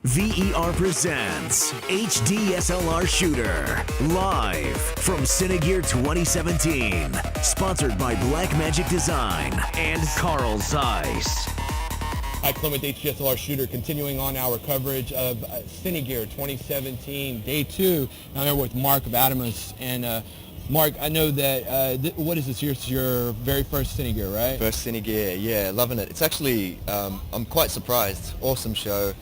VER presents HD SLR Shooter, live from Cine 2017. Sponsored by Blackmagic Design and Carl Zeiss. Hi, Clint with HDSLR Shooter, continuing on our coverage of Cine 2017, Day 2. Now I'm here with Mark of Atomos. And Mark, I know that, what is this? Your very first Cine Gear, right? First Cine Gear, yeah, loving it. It's actually, I'm quite surprised. Awesome show.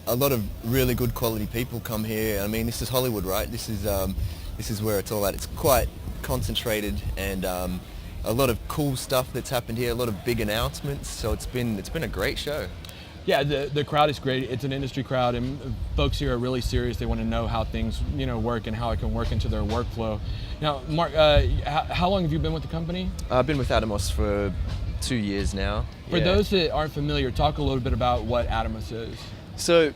A lot of really good quality people come here. I mean, this is Hollywood, right? This is where it's all at. It's quite concentrated, and a lot of cool stuff that's happened here. A lot of big announcements. So it's been a great show. Yeah, the crowd is great. It's an industry crowd, and folks here are really serious. They want to know how things, work and how it can work into their workflow. Now, Mark, how long have you been with the company? I've been with Atomos for 2 years now. For those that aren't familiar, talk a little bit about what Atomos is. So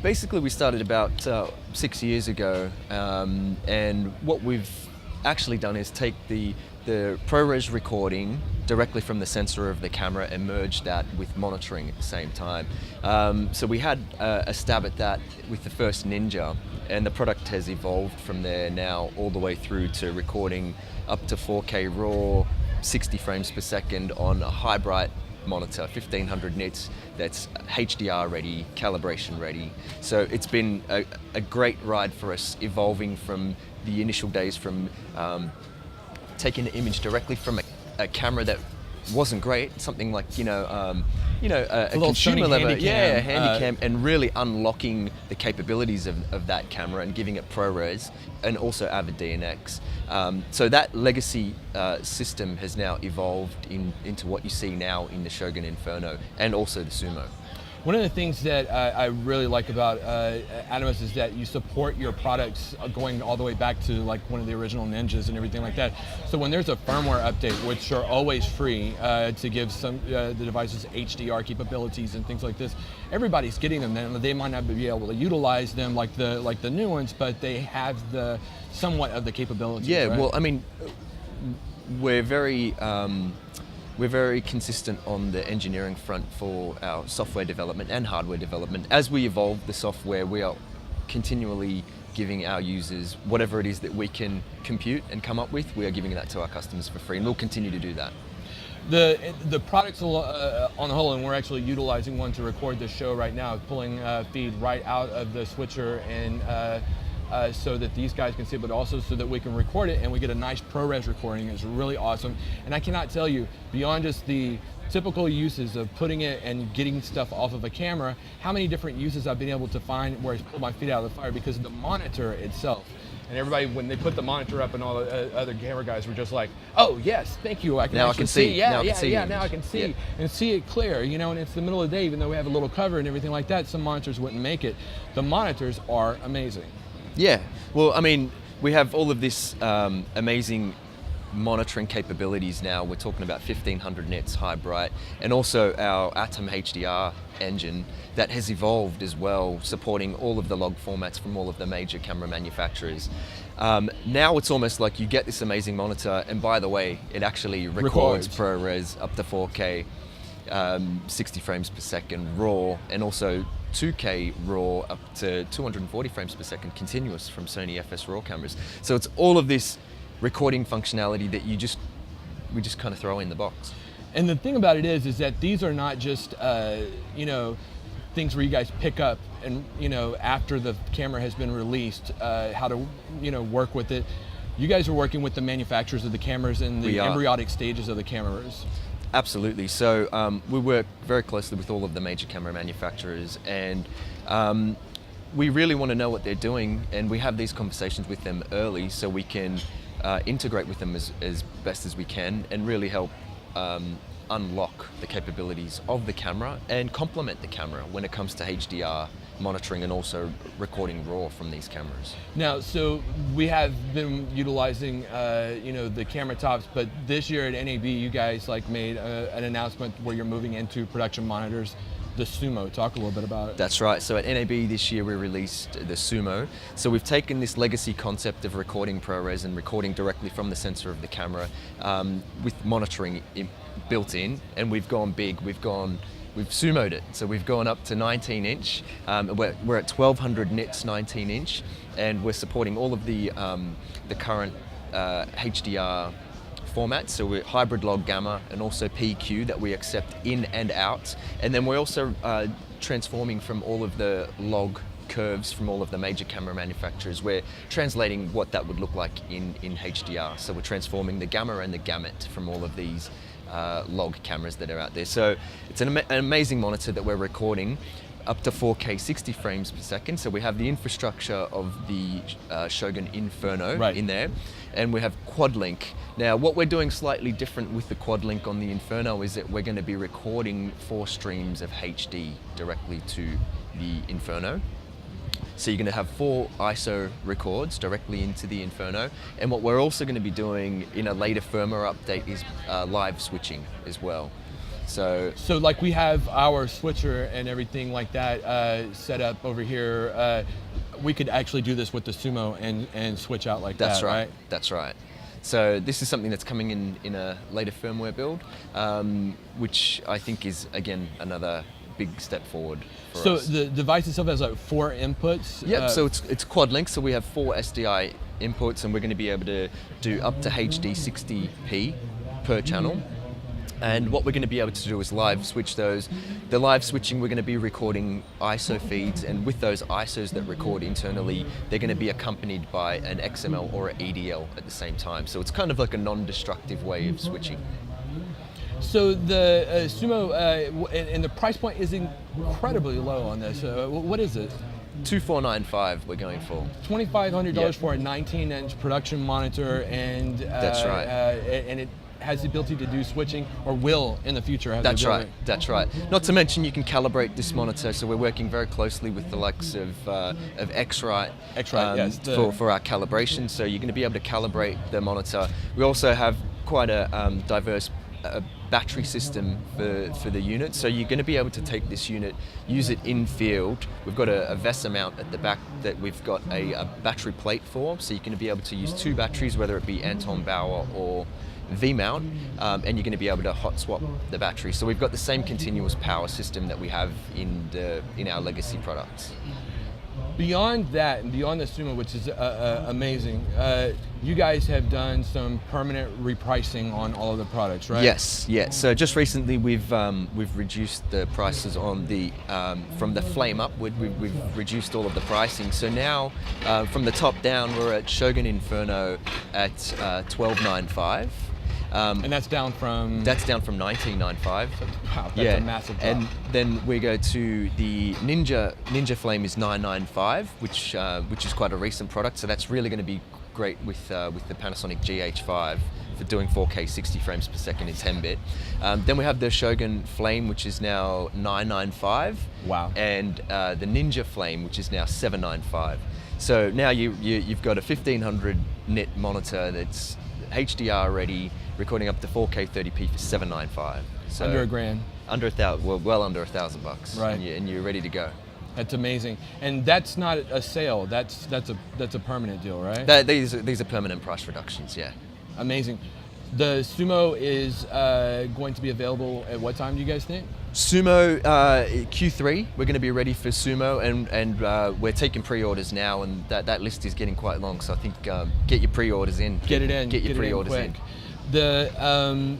basically we started about 6 years ago, and what we've actually done is take the ProRes recording directly from the sensor of the camera and merge that with monitoring at the same time. So we had a stab at that with the first Ninja, and the product has evolved from there now all the way through to recording up to 4K RAW, 60 frames per second on a high bright monitor, 1500 nits, that's HDR ready, calibration ready. So it's been a great ride for us, evolving from the initial days from taking the image directly from a camera that wasn't great, something like a consumer level, Handycam, and really unlocking the capabilities of that camera and giving it ProRes and also Avid DNX. So that legacy system has now evolved into what you see now in the Shogun Inferno and also the Sumo. One of the things that I really like about Atomos is that you support your products going all the way back to like one of the original Ninjas and everything like that. So when there's a firmware update, which are always free to give some the devices HDR capabilities and things like this, everybody's getting them. Then they might not be able to utilize them like the new ones, but they have the somewhat of the capabilities. Yeah, right? well, I mean, we're very consistent on the engineering front for our software development and hardware development. As we evolve the software, we are continually giving our users whatever it is that we can compute and come up with. We are giving that to our customers for free, and we'll continue to do that. The products on the whole, and we're actually utilizing one to record this show right now, pulling feed right out of the switcher and so that these guys can see it, but also so that we can record it and we get a nice ProRes recording. It's really awesome. And I cannot tell you, beyond just the typical uses of putting it and getting stuff off of a camera, how many different uses I've been able to find where I pull my feet out of the fire because of the monitor itself. And everybody, when they put the monitor up, and all the other camera guys were just like, "Oh yes, thank you. I can now actually I can see. Yeah, now I can see. Now I can see and see it clear." And it's the middle of the day, even though we have a little cover and everything like that. Some monitors wouldn't make it. The monitors are amazing. Yeah, well, I mean, we have all of this amazing monitoring capabilities now. We're talking about 1500 nits high bright, and also our Atom HDR engine that has evolved as well, supporting all of the log formats from all of the major camera manufacturers. Now it's almost like you get this amazing monitor, and by the way, it actually records ProRes up to 4K, 60 frames per second RAW, and also 2K RAW up to 240 frames per second continuous from Sony FS RAW cameras. So it's all of this recording functionality that we just kind of throw in the box. And the thing about it is that these are not just things where you guys pick up and after the camera has been released how to work with it. You guys are working with the manufacturers of the cameras in the embryonic stages of the cameras. Absolutely. So we work very closely with all of the major camera manufacturers, and we really want to know what they're doing, and we have these conversations with them early so we can integrate with them as best as we can and really help unlock the capabilities of the camera and complement the camera when it comes to HDR monitoring and also recording RAW from these cameras. Now, so we have been utilizing, the camera tops, but this year at NAB, you guys made an announcement where you're moving into production monitors, the Sumo. Talk a little bit about it. That's right. So at NAB this year, we released the Sumo. So we've taken this legacy concept of recording ProRes and recording directly from the sensor of the camera with monitoring built in, and we've gone big. We've gone we've sumoed it. So we've gone up to 19-inch. We're at 1200 nits 19-inch, and we're supporting all of the current HDR formats. So we're hybrid log gamma and also PQ that we accept in and out. And then we're also transforming from all of the log curves from all of the major camera manufacturers. We're translating what that would look like in HDR. So we're transforming the gamma and the gamut from all of these log cameras that are out there. So it's an amazing monitor that we're recording up to 4K 60 frames per second. So we have the infrastructure of the Shogun Inferno in there, and we have quad link. Now what we're doing slightly different with the quad link on the Inferno is that we're going to be recording 4 streams of HD directly to the Inferno. So you're going to have 4 ISO records directly into the Inferno, and what we're also going to be doing in a later firmware update is live switching as well. So like we have our switcher and everything like that set up over here. We could actually do this with the Sumo and switch out like that's that, right? That's right. So this is something that's coming in a later firmware build, which I think is, again, another big step forward for us. So the device itself has like 4 inputs? Yep, so it's quad link, so we have 4 SDI inputs, and we're going to be able to do up to HD 60p per channel. And what we're going to be able to do is live switch those. The live switching, we're going to be recording ISO feeds, and with those ISOs that record internally, they're going to be accompanied by an XML or an EDL at the same time. So it's kind of like a non-destructive way of switching. So the Sumo, and the price point is incredibly low on this. What is it? $2,495 we're going for. $2,500 for a 19-inch production monitor, and that's right. And it has the ability to do switching, or will in the future have That's the ability. right, that's right. Not to mention you can calibrate this monitor, so we're working very closely with the likes of X-Rite yes, for our calibration, so you're going to be able to calibrate the monitor. We also have quite a diverse battery system for the unit, so you're going to be able to take this unit, use it in field. We've got a VESA mount at the back that we've got a battery plate for, so you're going to be able to use 2 batteries, whether it be Anton Bauer or V-mount, and you're going to be able to hot swap the battery. So we've got the same continuous power system that we have in our legacy products. Beyond that, and beyond the Sumo, which is amazing, you guys have done some permanent repricing on all of the products, right? Yes, yeah. So just recently we've reduced the prices on the from the flame upward. We've reduced all of the pricing. So now from the top down, we're at Shogun Inferno at $1,295. And that's down from? That's down from $1,995. Wow, that's a massive drop. And then we go to the Ninja Flame is $995, which is quite a recent product. So that's really going to be great with the Panasonic GH5 for doing 4K 60 frames per second in 10-bit. Then we have the Shogun Flame, which is now $995. Wow. And the Ninja Flame, which is now $795. So now you've got a 1500 nit monitor that's HDR ready, recording up to 4K 30p for $795. So under $1,000. Under $1,000, well under $1,000, right? And you're ready to go. That's amazing, and that's not a sale. That's a permanent deal, right? These are permanent price reductions, yeah. Amazing. The Sumo is going to be available at what time do you guys think? Sumo Q3. We're going to be ready for Sumo, and we're taking pre-orders now, and that list is getting quite long. So I think get your pre-orders in. Get it in. Get your pre-orders in.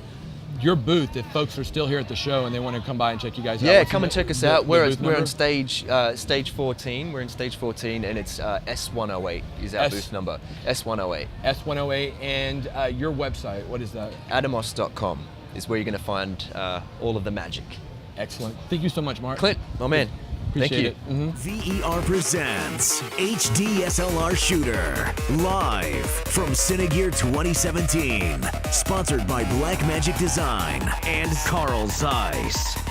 Your booth, if folks are still here at the show and they want to come by and check you guys out. Yeah, come and check us out. We're on stage stage 14. We're in stage 14, and it's S108 is our booth number. S108. S108, and your website, what is that? Atomos.com is where you're going to find all of the magic. Excellent. Thank you so much, Mark. Clint, my man. Appreciate Thank you. it. VER presents HD SLR Shooter, live from Cinegear 2017. Sponsored by Blackmagic Design and Carl Zeiss.